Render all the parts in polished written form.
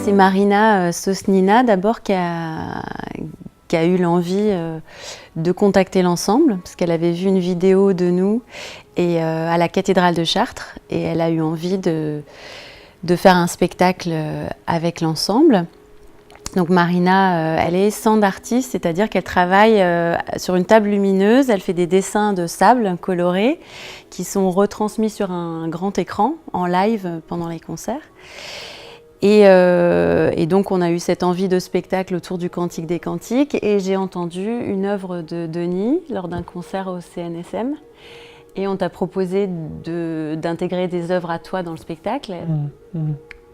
C'est Marina Sosnina d'abord qui a eu l'envie de contacter l'ensemble, parce qu'elle avait vu une vidéo de nous à la cathédrale de Chartres, et elle a eu envie de faire un spectacle avec l'ensemble. Donc Marina, elle est sand artiste, c'est-à-dire qu'elle travaille sur une table lumineuse, elle fait des dessins de sable colorés qui sont retransmis sur un grand écran en live pendant les concerts. Et donc on a eu cette envie de spectacle autour du Cantique des Cantiques, et j'ai entendu une œuvre de Denis lors d'un concert au CNSM, et on t'a proposé d'intégrer des œuvres à toi dans le spectacle.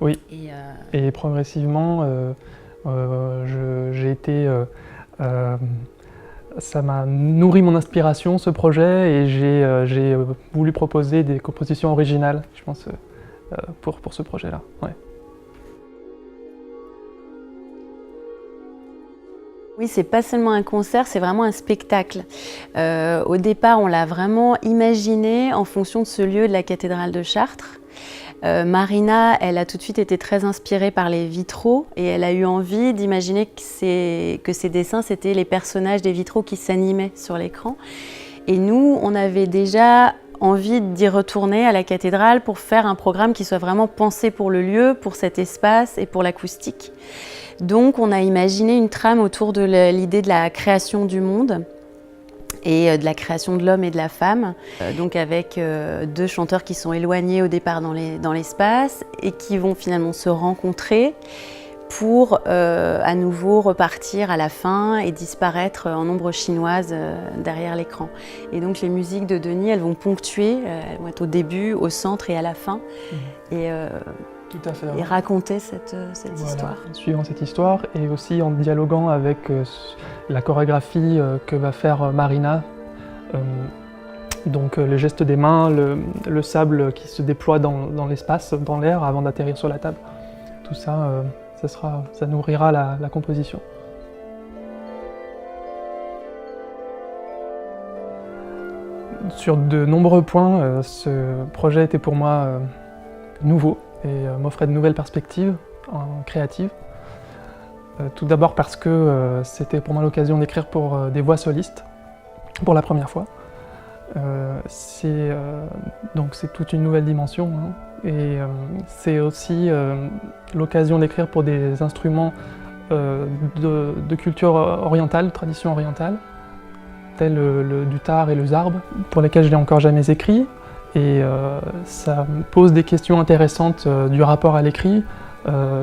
Oui, et progressivement j'ai été... ça m'a nourri mon inspiration, ce projet, et j'ai voulu proposer des compositions originales, je pense, pour ce projet-là. Ouais. Oui, c'est pas seulement un concert, c'est vraiment un spectacle. Au départ, on l'a vraiment imaginé en fonction de ce lieu de la cathédrale de Chartres. Marina, elle a tout de suite été très inspirée par les vitraux, et elle a eu envie d'imaginer que ces dessins, c'était les personnages des vitraux qui s'animaient sur l'écran. Et nous, on avait déjà envie d'y retourner à la cathédrale pour faire un programme qui soit vraiment pensé pour le lieu, pour cet espace et pour l'acoustique. Donc on a imaginé une trame autour de l'idée de la création du monde et de la création de l'homme et de la femme, donc avec deux chanteurs qui sont éloignés au départ dans l'espace et qui vont finalement se rencontrer pour à nouveau repartir à la fin et disparaître en ombre chinoise derrière l'écran. Et donc les musiques de Denis, elles vont ponctuer, elles vont être au début, au centre et à la fin. Tout à fait, et raconter cette histoire. Suivant cette histoire, et aussi en dialoguant avec la chorégraphie que va faire Marina. Donc les gestes des mains, le sable qui se déploie dans l'espace, dans l'air, avant d'atterrir sur la table. Tout ça, ça nourrira la composition. Sur de nombreux points, ce projet était pour moi nouveau et m'offrait de nouvelles perspectives créatives. Tout d'abord parce que c'était pour moi l'occasion d'écrire pour des voix solistes, pour la première fois. Donc c'est toute une nouvelle dimension, hein. Et c'est aussi l'occasion d'écrire pour des instruments de culture orientale, tradition orientale, tels le dutar et le zarb, pour lesquels je n'ai encore jamais écrit. Et ça me pose des questions intéressantes du rapport à l'écrit,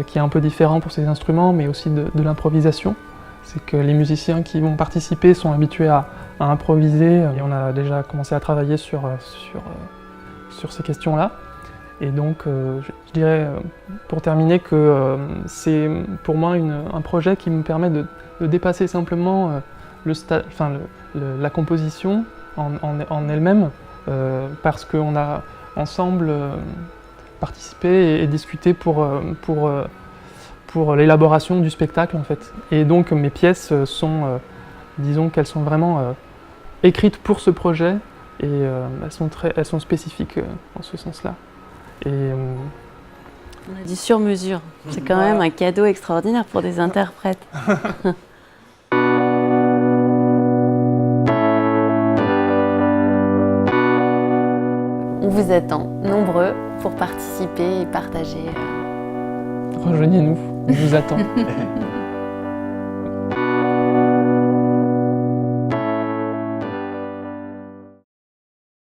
qui est un peu différent pour ces instruments, mais aussi de l'improvisation. C'est que les musiciens qui vont participer sont habitués à improviser, et on a déjà commencé à travailler sur ces questions-là. Et donc je dirais, pour terminer, que c'est pour moi un projet qui me permet de dépasser simplement la composition en elle-même, parce qu'on a ensemble participé et discuté pour l'élaboration du spectacle, en fait. Et donc mes pièces sont, disons qu'elles sont vraiment écrites pour ce projet, et elles sont spécifiques en ce sens-là. On a du sur-mesure, c'est quand même un cadeau extraordinaire pour des interprètes. On vous attend nombreux pour participer et partager. Rejoignez-nous, on vous attend.